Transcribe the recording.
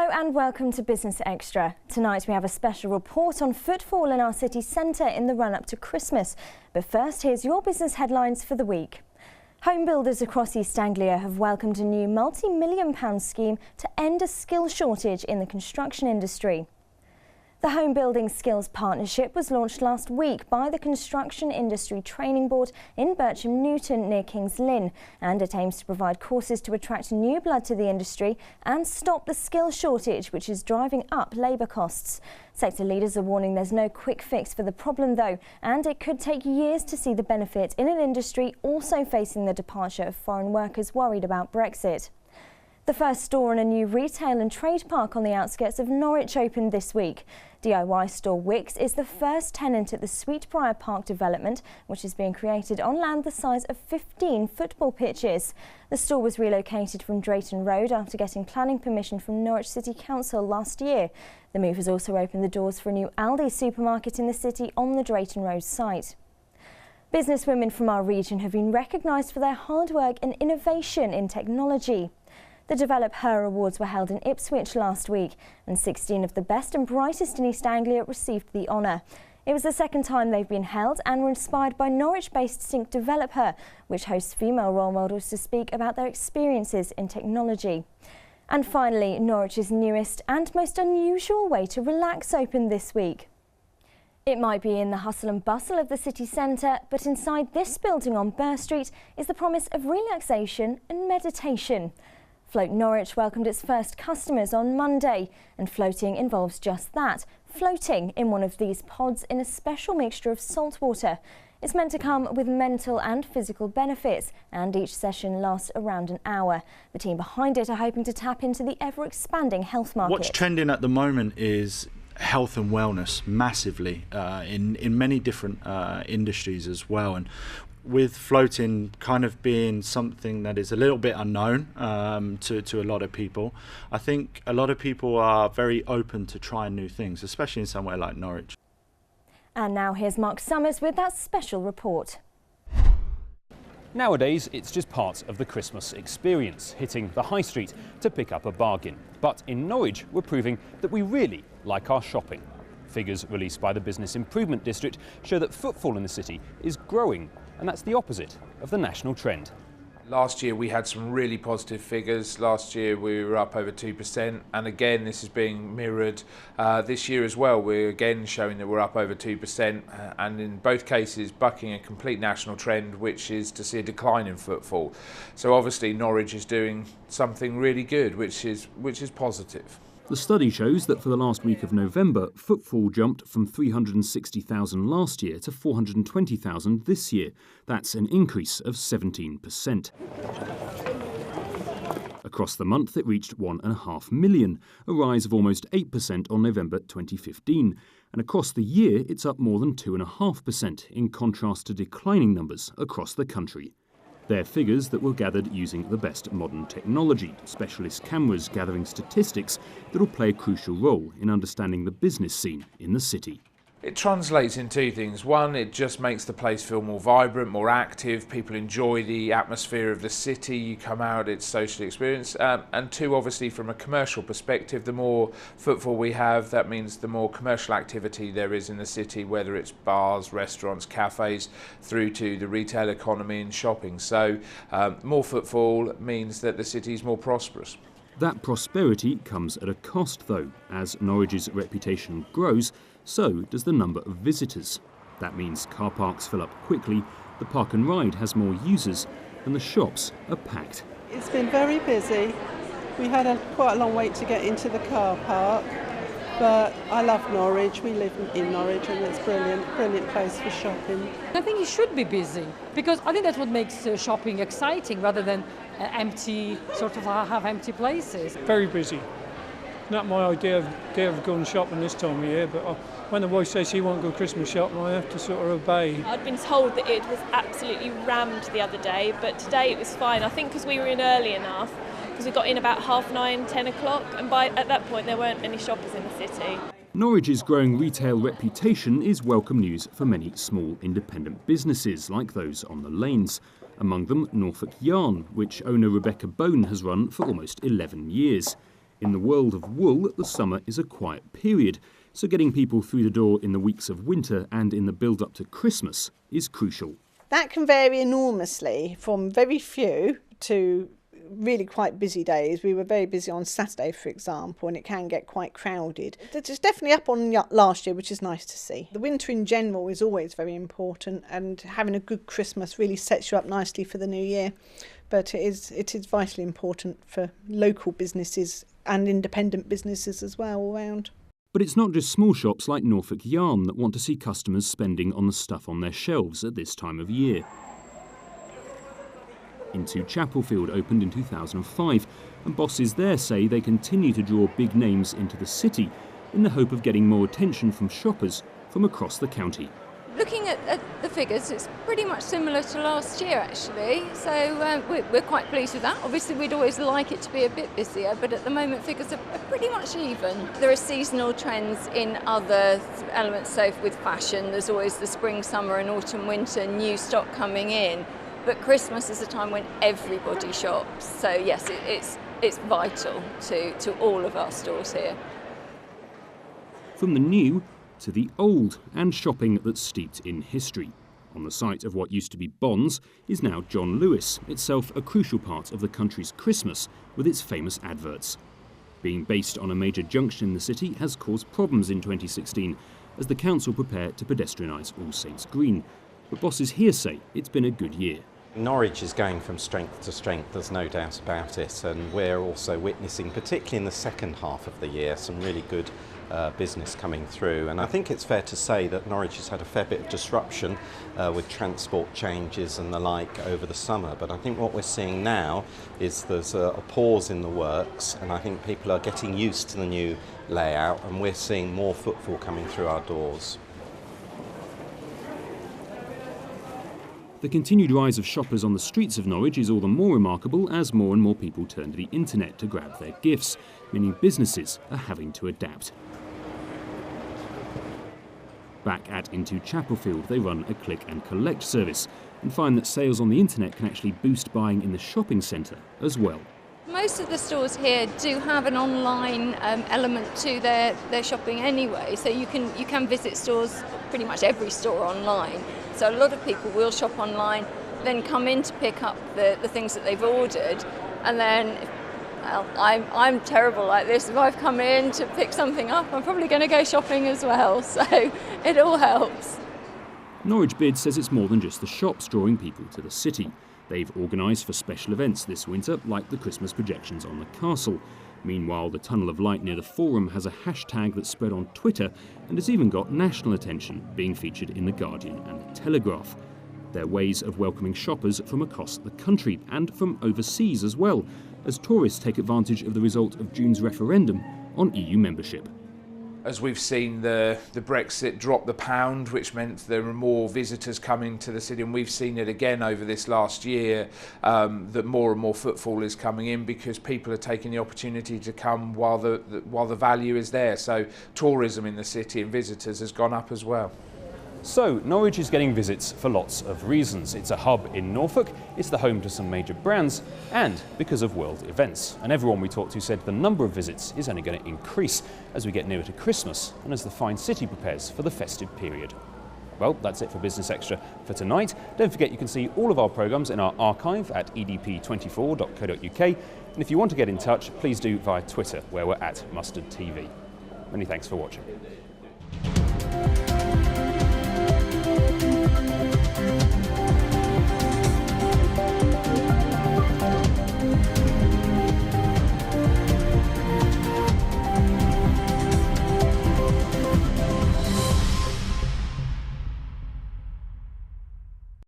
Hello and welcome to Business Extra. Tonight we have a special report on footfall in our city centre in the run-up to Christmas. But first, here's your business headlines for the week. Home builders across East Anglia have welcomed a new multi-million-pound scheme to end a skill shortage in the construction industry. The Home Building Skills Partnership was launched last week by the Construction Industry Training Board in Bircham Newton near Kings Lynn, and it aims to provide courses to attract new blood to the industry and stop the skill shortage which is driving up labour costs. Sector leaders are warning there's no quick fix for the problem though, and it could take years to see the benefit in an industry also facing the departure of foreign workers worried about Brexit. The first store in a new retail and trade park on the outskirts of Norwich opened this week. DIY store Wicks is the first tenant at the Sweetbriar Park development, which is being created on land the size of 15 football pitches. The store was relocated from Drayton Road after getting planning permission from Norwich City Council last year. The move has also opened the doors for a new Aldi supermarket in the city on the Drayton Road site. Businesswomen from our region have been recognised for their hard work and innovation in technology. The Develop Her Awards were held in Ipswich last week, and 16 of the best and brightest in East Anglia received the honour. It was the second time they've been held and were inspired by Norwich-based Think Develop Her, which hosts female role models to speak about their experiences in technology. And finally, Norwich's newest and most unusual way to relax opened this week. It might be in the hustle and bustle of the city centre, but inside this building on Burr Street is the promise of relaxation and meditation. Float Norwich welcomed its first customers on Monday, and floating involves just that, floating in one of these pods in a special mixture of salt water. It's meant to come with mental and physical benefits, and each session lasts around an hour. The team behind it are hoping to tap into the ever-expanding health market. What's trending at the moment is health and wellness massively in many different industries as well, and with floating kind of being something that is a little bit unknown to a lot of people, I think a lot of people are very open to trying new things, especially in somewhere like Norwich. And now here's Mark Summers with that special report. Nowadays, it's just part of the Christmas experience, hitting the high street to pick up a bargain. But in Norwich, we're proving that we really like our shopping. Figures released by the Business Improvement District show that footfall in the city is growing, and that's the opposite of the national trend. Last year we had some really positive figures. Last year we were up over 2%, and again this is being mirrored this year as well. We're again showing that we're up over 2%, and in both cases bucking a complete national trend, which is to see a decline in footfall. So obviously Norwich is doing something really good, which is positive. The study shows that for the last week of November, footfall jumped from 360,000 last year to 420,000 this year. That's an increase of 17%. Across the month, it reached 1.5 million, a rise of almost 8% on November 2015. And across the year, it's up more than 2.5%, in contrast to declining numbers across the country. They're figures that were gathered using the best modern technology, specialist cameras gathering statistics that will play a crucial role in understanding the business scene in the city. It translates in two things. One, it just makes the place feel more vibrant, more active. People enjoy the atmosphere of the city. You come out, it's socially experienced. And two, obviously from a commercial perspective, the more footfall we have, that means the more commercial activity there is in the city, whether it's bars, restaurants, cafes, through to the retail economy and shopping. So more footfall means that the city is more prosperous. That prosperity comes at a cost though. As Norwich's reputation grows, so does the number of visitors. That means car parks fill up quickly, the park and ride has more users, and the shops are packed. It's been very busy. We had quite a long wait to get into the car park, but I love Norwich. We live in Norwich and it's brilliant place for shopping. I think it should be busy, because I think that's what makes shopping exciting rather than empty places. Very busy. Not my idea of going shopping this time of year, but when the wife says she won't go Christmas shopping, I have to sort of obey. I'd been told that it was absolutely rammed the other day, but today it was fine. I think because we were in early enough, because we got in about 9:30, 10 o'clock, and at that point there weren't many shoppers in the city. Norwich's growing retail reputation is welcome news for many small independent businesses like those on the lanes. Among them, Norfolk Yarn, which owner Rebecca Bone has run for almost 11 years. In the world of wool, the summer is a quiet period, so getting people through the door in the weeks of winter and in the build-up to Christmas is crucial. That can vary enormously from very few to really quite busy days. We were very busy on Saturday, for example, and it can get quite crowded. It's definitely up on last year, which is nice to see. The winter in general is always very important, and having a good Christmas really sets you up nicely for the new year. But it is vitally important for local businesses and independent businesses as well all round. But it's not just small shops like Norfolk Yarn that want to see customers spending on the stuff on their shelves at this time of year. Into Chapelfield opened in 2005, and bosses there say they continue to draw big names into the city in the hope of getting more attention from shoppers from across the county. Looking at the figures, it's pretty much similar to last year actually, so we're quite pleased with that. Obviously we'd always like it to be a bit busier, but at the moment figures are pretty much even. There are seasonal trends in other elements, so with fashion there's always the spring, summer and autumn, winter new stock coming in, but Christmas is a time when everybody shops, so yes, it's vital to all of our stores here. From the new to the old, and shopping that's steeped in history. On the site of what used to be Bonds is now John Lewis, itself a crucial part of the country's Christmas with its famous adverts. Being based on a major junction in the city has caused problems in 2016 as the council prepare to pedestrianise All Saints Green. But bosses here say it's been a good year. Norwich is going from strength to strength, there's no doubt about it, and we're also witnessing, particularly in the second half of the year, some really good business coming through. And I think it's fair to say that Norwich has had a fair bit of disruption with transport changes and the like over the summer, but I think what we're seeing now is there's a pause in the works, and I think people are getting used to the new layout, and we're seeing more footfall coming through our doors. The continued rise of shoppers on the streets of Norwich is all the more remarkable as more and more people turn to the internet to grab their gifts, meaning businesses are having to adapt. Back at Into Chapelfield, they run a click and collect service and find that sales on the internet can actually boost buying in the shopping centre as well. Most of the stores here do have an online element to their shopping anyway, so you can visit stores, pretty much every store online. So a lot of people will shop online, then come in to pick up the things that they've ordered, and then, well, I'm terrible like this. If I've come in to pick something up, I'm probably going to go shopping as well, so it all helps. Norwich BID says it's more than just the shops drawing people to the city. They've organised for special events this winter, like the Christmas projections on the castle. Meanwhile, the Tunnel of Light near the Forum has a hashtag that's spread on Twitter and has even got national attention, being featured in The Guardian and The Telegraph. They're ways of welcoming shoppers from across the country and from overseas as well, as tourists take advantage of the result of June's referendum on EU membership. As we've seen the Brexit drop the pound, which meant there were more visitors coming to the city, and we've seen it again over this last year, that more and more footfall is coming in because people are taking the opportunity to come while the value is there. So tourism in the city and visitors has gone up as well. So, Norwich is getting visits for lots of reasons. It's a hub in Norfolk, it's the home to some major brands, and because of world events. And everyone we talked to said the number of visits is only going to increase as we get nearer to Christmas and as the fine city prepares for the festive period. Well, that's it for Business Extra for tonight. Don't forget you can see all of our programmes in our archive at edp24.co.uk. And if you want to get in touch, please do via Twitter, where we're at Mustard TV. Many thanks for watching.